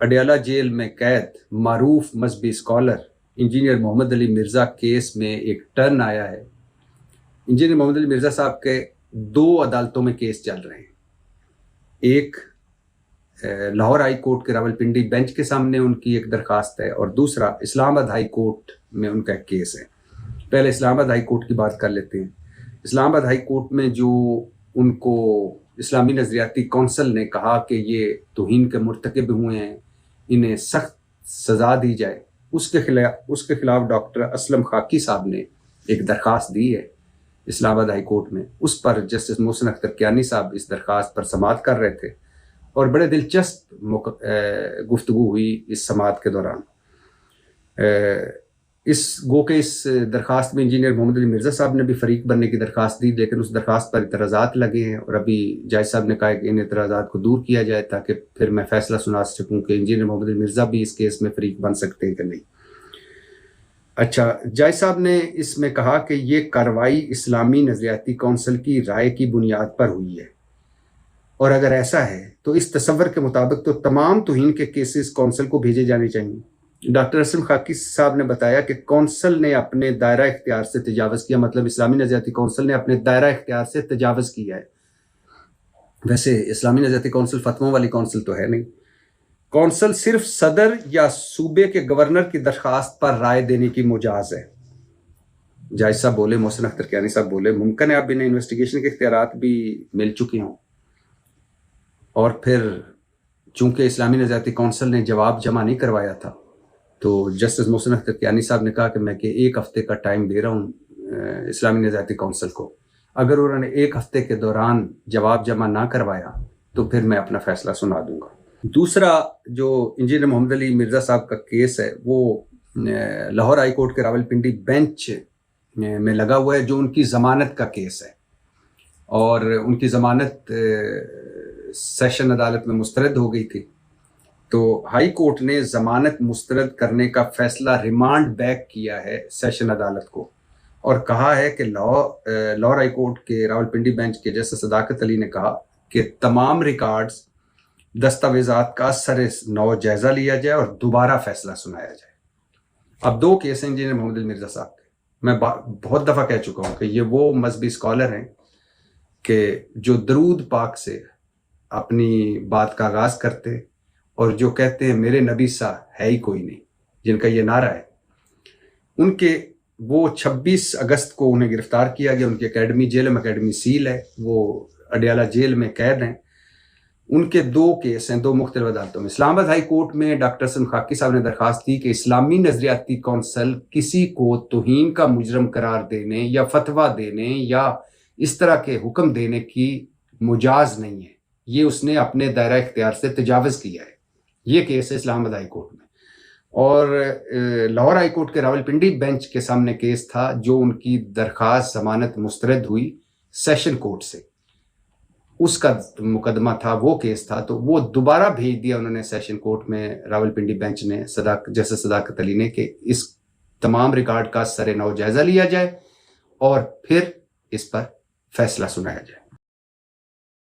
Adiala jail میں قید معروف مذہبی اسکالر انجینئر محمد علی مرزا کیس میں ایک ٹرن آیا ہے۔ انجینئر محمد علی مرزا صاحب کے 2 عدالتوں میں کیس چل رہے ہیں۔ ایک لاہور ہائی کورٹ کے راولپنڈی بینچ کے سامنے ان کی ایک درخواست ہے، اور دوسرا اسلام آباد ہائی کورٹ میں ان کا ایک کیس ہے۔ پہلے اسلام آباد ہائی کورٹ کی بات کر لیتے ہیں۔ اسلام آباد ہائی کورٹ میں جو ان کو اسلامی نظریاتی کونسل نے کہا کہ یہ توہین کے مرتکب ہوئے ہیں، انہیں سخت سزا دی جائے، اس کے خلاف ڈاکٹر اسلم خاکی صاحب نے ایک درخواست دی ہے اسلام آباد ہائی کورٹ میں۔ اس پر جسٹس محسن اختر کیانی صاحب اس درخواست پر سماعت کر رہے تھے، اور بڑے دلچسپ گفتگو ہوئی اس سماعت کے دوران۔ اس درخواست میں انجینئر محمد علی مرزا صاحب نے بھی فریق بننے کی درخواست دی، لیکن اس درخواست پر اعتراضات لگے ہیں، اور ابھی جج صاحب نے کہا کہ ان اعتراضات کو دور کیا جائے تاکہ پھر میں فیصلہ سنا سکوں کہ انجینئر محمد علی مرزا بھی اس کیس میں فریق بن سکتے ہیں کہ نہیں۔ اچھا، جج صاحب نے اس میں کہا کہ یہ کارروائی اسلامی نظریاتی کونسل کی رائے کی بنیاد پر ہوئی ہے، اور اگر ایسا ہے تو اس تصور کے مطابق تو تمام توہین کے کیسز کونسل کو بھیجے جانے چاہیے۔ ڈاکٹر اسلم خاکی صاحب نے بتایا کہ کونسل نے اپنے دائرہ اختیار سے تجاوز کیا، مطلب اسلامی نظریاتی کونسل نے اپنے دائرہ اختیار سے تجاوز کیا ہے۔ ویسے اسلامی نظریاتی کونسل فتووں والی کونسل تو ہے نہیں۔ کونسل صرف صدر یا صوبے کے گورنر کی درخواست پر رائے دینے کی مجاز ہے۔ جج صاحب بولے، محسن اختر کیانی صاحب بولے، ممکن ہے اب انہیں انویسٹیگیشن کے اختیارات بھی مل چکے ہوں، اور پھر چونکہ اسلامی نظریاتی کونسل نے جواب جمع نہیں کروایا تھا، تو جسٹس محسن اختر کیانی صاحب نے کہا کہ میں 1 ہفتے کا ٹائم دے رہا ہوں اسلامی نظریاتی کونسل کو، اگر انہوں نے 1 ہفتے کے دوران جواب جمع نہ کروایا تو پھر میں اپنا فیصلہ سنا دوں گا۔ دوسرا جو انجینئر محمد علی مرزا صاحب کا کیس ہے، وہ لاہور ہائی کورٹ کے راولپنڈی بینچ میں لگا ہوا ہے، جو ان کی ضمانت کا کیس ہے، اور ان کی ضمانت سیشن عدالت میں مسترد ہو گئی تھی، تو ہائی کورٹ نے ضمانت مسترد کرنے کا فیصلہ ریمانڈ بیک کیا ہے سیشن عدالت کو، اور کہا ہے کہ لاہور ہائی کورٹ کے راولپنڈی بینچ کے جسٹس صداقت علی نے کہا کہ تمام ریکارڈز، دستاویزات کا سر نو جائزہ لیا جائے اور دوبارہ فیصلہ سنایا جائے۔ اب 2 کیس ہیں انجینئر محمد علی مرزا صاحب کے۔ میں بہت دفعہ کہہ چکا ہوں کہ یہ وہ مذہبی اسکالر ہیں کہ جو درود پاک سے اپنی بات کا آغاز کرتے، اور جو کہتے ہیں میرے نبی سا ہے ہی کوئی نہیں، جن کا یہ نعرہ ہے، ان کے وہ 26 اگست کو انہیں گرفتار کیا گیا۔ ان کی اکیڈمی جیل اکیڈمی سیل ہے، وہ اڈیالہ جیل میں قید ہیں۔ ان کے 2 کیس ہیں 2 مختلف عدالتوں میں۔ اسلام آباد ہائی کورٹ میں ڈاکٹر اسلم خاکی صاحب نے درخواست دی کہ اسلامی نظریاتی کونسل کسی کو توہین کا مجرم قرار دینے یا فتویٰ دینے یا اس طرح کے حکم دینے کی مجاز نہیں ہے، یہ اس نے اپنے دائرہ اختیار سے تجاوز کیا ہے۔ یہ کیس ہے اسلام آباد ہائی کورٹ میں، اور لاہور ہائی کورٹ کے راولپنڈی بینچ کے سامنے کیس تھا، جو ان کی درخواست ضمانت مسترد ہوئی سیشن کورٹ سے، اس کا مقدمہ تھا، وہ کیس تھا، تو وہ دوبارہ بھیج دیا انہوں نے سیشن کورٹ میں راولپنڈی بینچ نے جیسے صداقت علی نے، کہ اس تمام ریکارڈ کا سر نو جائزہ لیا جائے اور پھر اس پر فیصلہ سنایا جائے۔